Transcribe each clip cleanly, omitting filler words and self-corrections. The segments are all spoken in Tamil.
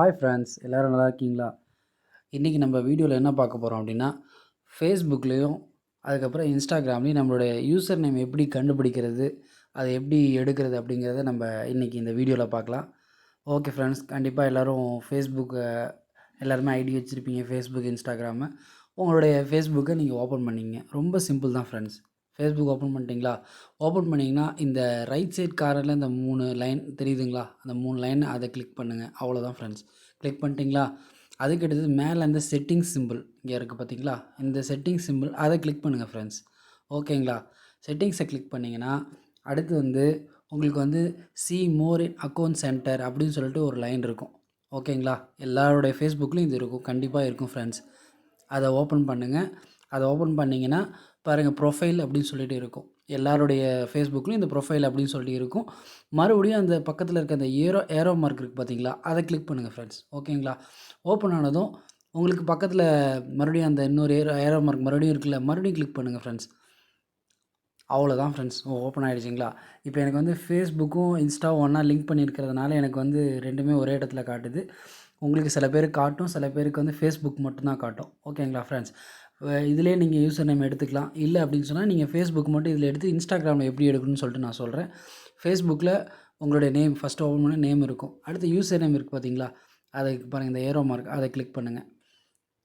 ஹாய் ஃப்ரெண்ட்ஸ், எல்லோரும் நல்லா இருக்கீங்களா? இன்றைக்கி நம்ம வீடியோவில் என்ன பார்க்க போகிறோம் அப்படின்னா, ஃபேஸ்புக்லேயும் அதுக்கப்புறம் இன்ஸ்டாகிராம்லேயும் நம்மளுடைய யூசர் நேம் எப்படி கண்டுபிடிக்கிறது, அதை எப்படி எடுக்கிறது அப்படிங்கிறத நம்ம இன்றைக்கி இந்த வீடியோவில் பார்க்கலாம். ஓகே ஃப்ரெண்ட்ஸ், கண்டிப்பாக எல்லோரும் ஃபேஸ்புக்கை எல்லாருமே ஐடி வச்சுருப்பீங்க. Facebook, Instagram. உங்களுடைய ஃபேஸ்புக்கை நீங்கள் ஓப்பன் பண்ணிங்க. ரொம்ப சிம்பிள் தான் ஃப்ரெண்ட்ஸ். ஃபேஸ்புக் ஓப்பன் பண்ணிட்டீங்களா? ஓப்பன் பண்ணிங்கன்னா இந்த ரைட் சைட் கார்னரில் இந்த 3 லைன் தெரியுதுங்களா? அந்த 3 லைன் அதை கிளிக் பண்ணுங்கள். அவ்வளோதான் ஃப்ரெண்ட்ஸ். கிளிக் பண்ணிட்டீங்களா? அதுக்கு அடுத்தது மேலே அந்த செட்டிங்ஸ் சிம்பிள் இங்கே இருக்குது பார்த்தீங்களா? இந்த செட்டிங்ஸ் சிம்பிள் அதை கிளிக் பண்ணுங்கள் ஃப்ரெண்ட்ஸ். ஓகேங்களா? செட்டிங்ஸை கிளிக் பண்ணிங்கன்னா அடுத்து வந்து உங்களுக்கு வந்து சி மோர் இன் அக்கௌண்ட் சென்டர் அப்படின்னு சொல்லிட்டு ஒரு லைன் இருக்கும். ஓகேங்களா? எல்லாருடைய ஃபேஸ்புக்லேயும் இது இருக்கும், கண்டிப்பாக இருக்கும் ஃப்ரெண்ட்ஸ். அதை ஓப்பன் பண்ணுங்கள். அதை ஓப்பன் பண்ணிங்கன்னா பாருங்கள், ப்ரொஃபைல் அப்படின்னு சொல்லிட்டு இருக்கும். எல்லாருடைய ஃபேஸ்புக்லேயும் இந்த ப்ரொஃபைல் அப்படின்னு சொல்லிட்டு இருக்கும். மறுபடியும் அந்த பக்கத்தில் இருக்க அந்த ஏரோ மார்க் இருக்குது பார்த்தீங்களா? அதை கிளிக் பண்ணுங்கள் ஃப்ரெண்ட்ஸ். ஓகேங்களா? ஓப்பன் ஆனதும் உங்களுக்கு பக்கத்தில் மறுபடியும் அந்த இன்னொரு ஏரோ மார்க் மறுபடியும் இருக்குல்ல, மறுபடியும் கிளிக் பண்ணுங்கள் ஃப்ரெண்ட்ஸ். அவ்வளோதான் ஃப்ரெண்ட்ஸ். ஓப்பன் ஆகிடுச்சிங்களா? இப்போ எனக்கு வந்து ஃபேஸ்புக்கும் இன்ஸ்டாவும் ஒன்றா லிங்க் பண்ணியிருக்கிறதுனால எனக்கு வந்து ரெண்டுமே ஒரே இடத்துல காட்டுது. உங்களுக்கு சில பேருக்கு காட்டும், சில பேருக்கு வந்து ஃபேஸ்புக் மட்டும்தான் காட்டும். ஓகேங்களா ஃப்ரெண்ட்ஸ்? இதிலே நீங்கள் யூசர் நேம் எடுத்துக்கலாம். இல்லை அப்படின்னு சொன்னால் நீங்கள் ஃபேஸ்புக் மட்டும் இதில் எடுத்து இன்ஸ்டாகிராமில் எப்படி எடுக்கணும்னு சொல்லிட்டு நான் சொல்கிறேன். ஃபேஸ்புக்கில் உங்களுடைய நேம் ஃபஸ்ட்டு ஓப்பன் பண்ண நேம் இருக்கும். அடுத்து யூசர் நேம் இருக்குது பார்த்தீங்களா? அதை பாருங்கள், இந்த ஏரோ மார்க் அதை கிளிக் பண்ணுங்கள்.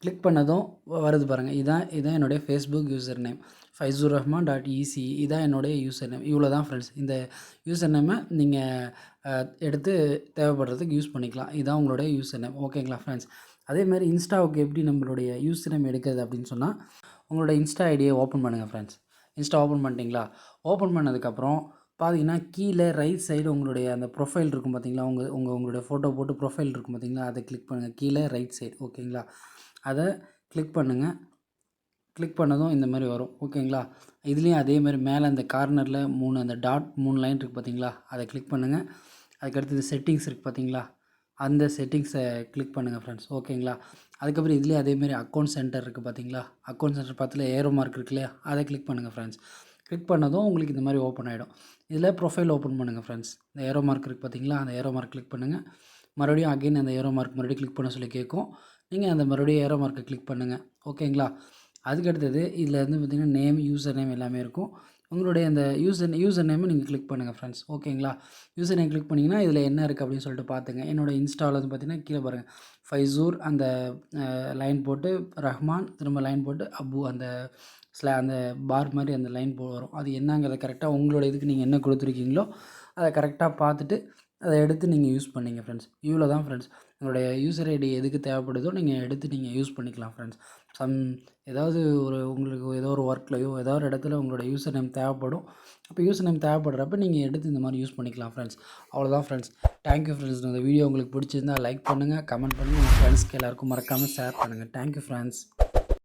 கிளிக் பண்ணதும் வருது பாருங்கள், இதான் என்னுடைய ஃபேஸ்புக் யூசர் நேம் faizoorrahman.ec. இதான் என்னுடைய யூசர் நேம். இவ்வளோ தான் ஃப்ரெண்ட்ஸ். இந்த யூசர் நேமை நீங்கள் எடுத்து தேவைப்படுறதுக்கு யூஸ் பண்ணிக்கலாம். இதான் உங்களுடைய யூசர் நேம். ஓகேங்களா ஃப்ரெண்ட்ஸ்? அதேமாதிரி இன்ஸ்டாவுக்கு எப்படி நம்மளுடைய யூசர் நேம் எடுக்கிறது அப்படின்னு சொன்னால், உங்களோட இன்ஸ்டா ஐடியை ஓப்பன் பண்ணுங்கள் ஃப்ரெண்ட்ஸ். இன்ஸ்டா ஓப்பன் பண்ணிட்டீங்களா? ஓப்பன் பண்ணதுக்கப்புறம் பார்த்தீங்கன்னா கீழே ரைட் சைடு உங்களுடைய அந்த ப்ரொஃபைல் இருக்கும் பார்த்தீங்களா? உங்களுடைய ஃபோட்டோ போட்டு ப்ரொஃபைல் இருக்கும் பார்த்தீங்களா? அதை கிளிக் பண்ணுங்கள். கீழே ரைட் சைடு. ஓகேங்களா? அதை கிளிக் பண்ணுங்கள். கிளிக் பண்ணதும் இந்த மாதிரி வரும். ஓகேங்களா? இதுலேயும் அதேமாதிரி மேலே அந்த கார்னரில் 3 அந்த டாட் 3 லைன் இருக்குது பார்த்தீங்களா? அதை கிளிக் பண்ணுங்கள். அதுக்கடுத்தது செட்டிங்ஸ் இருக்குது பார்த்தீங்களா? அந்த செட்டிங்ஸை கிளிக் பண்ணுங்கள் ஃப்ரெண்ட்ஸ். ஓகேங்களா? அதுக்கப்புறம் இதுலேயே அதேமாரி அக்கௌண்ட் சென்டர் இருக்குது பார்த்தீங்களா? அக்கௌண்ட் சென்டர் பக்கத்தில் ஏரோ மார்க் இருக்கு இல்லையா? அதை கிளிக் பண்ணுங்கள் ஃப்ரெண்ட்ஸ். கிளிக் பண்ணதும் உங்களுக்கு இந்த மாதிரி ஓப்பன் ஆகிடும். இதில் ப்ரொஃபைல் ஓப்பன் பண்ணுங்கள் ஃப்ரெண்ட்ஸ். இந்த ஏரோ மார்க் இருக்குது பார்த்தீங்களா? அந்த ஏரோ மார்க் கிளிக் பண்ணுங்கள். மறுபடியும் அகைன் அந்த ஏரோ மார்க் மறுபடியும் கிளிக் பண்ண சொல்லி கேட்கும். நீங்கள் அந்த மறுபடியும் ஏரோ மார்க்கை கிளிக் பண்ணுங்கள். ஓகேங்களா? அதுக்கடுத்தது இதில் வந்து பார்த்திங்கன்னா நேம், யூசர் நேம் எல்லாமே இருக்கும். உங்களுடைய அந்த யூசர் நேமை நீங்கள் கிளிக் பண்ணுங்கள் ஃப்ரெண்ட்ஸ். ஓகேங்களா? யூசர் நேம் கிளிக் பண்ணிங்கன்னா இதில் என்ன இருக்குது அப்படின்னு சொல்லிட்டு பார்த்துங்க. என்னோடய இன்ஸ்டாவில் வந்து பார்த்திங்கன்னா கீழே பாருங்கள், ஃபைசூர் அந்த லைன் போட்டு ரஹ்மான், திரும்ப லைன் போட்டு அபு அந்த அந்த பார் மாதிரி அந்த லைன் வரும். அது என்னங்கிறத கரெக்டாக உங்களோட இதுக்கு நீங்கள் என்ன கொடுத்துருக்கீங்களோ அதை கரெக்டாக பார்த்துட்டு அதை எடுத்து நீங்கள் யூஸ் பண்ணிங்க ஃப்ரெண்ட்ஸ். இவ்வளோ தான் ஃப்ரெண்ட்ஸ். உங்களுடைய யூசர் ஐடி எதுக்கு தேவைப்படுதோ நீங்கள் எடுத்து நீங்கள் யூஸ் பண்ணிக்கலாம் ஃப்ரெண்ட்ஸ். ஏதாவது உங்களுக்கு ஏதோ ஒரு ஒர்க்லையோ ஏதோ ஒரு இடத்துல உங்களோட யூசர் நேம் தேவைப்படும். அப்போ யூசர் நேம் தேவைப்படுறப்ப நீங்கள் எடுத்து இந்த மாதிரி யூஸ் பண்ணிக்கலாம் ஃப்ரெண்ட்ஸ். அவ்வளோதான் ஃப்ரெண்ட்ஸ். Thank you friends. இந்த வீடியோ உங்களுக்கு பிடிச்சிருந்தால் லைக் பண்ணுங்கள், கமெண்ட் பண்ணுங்கள், உங்கள் ஃப்ரெண்ட்ஸ்க்கு எல்லாருக்கும் மறக்காமல் ஷேர் பண்ணுங்கள். Thank you friends.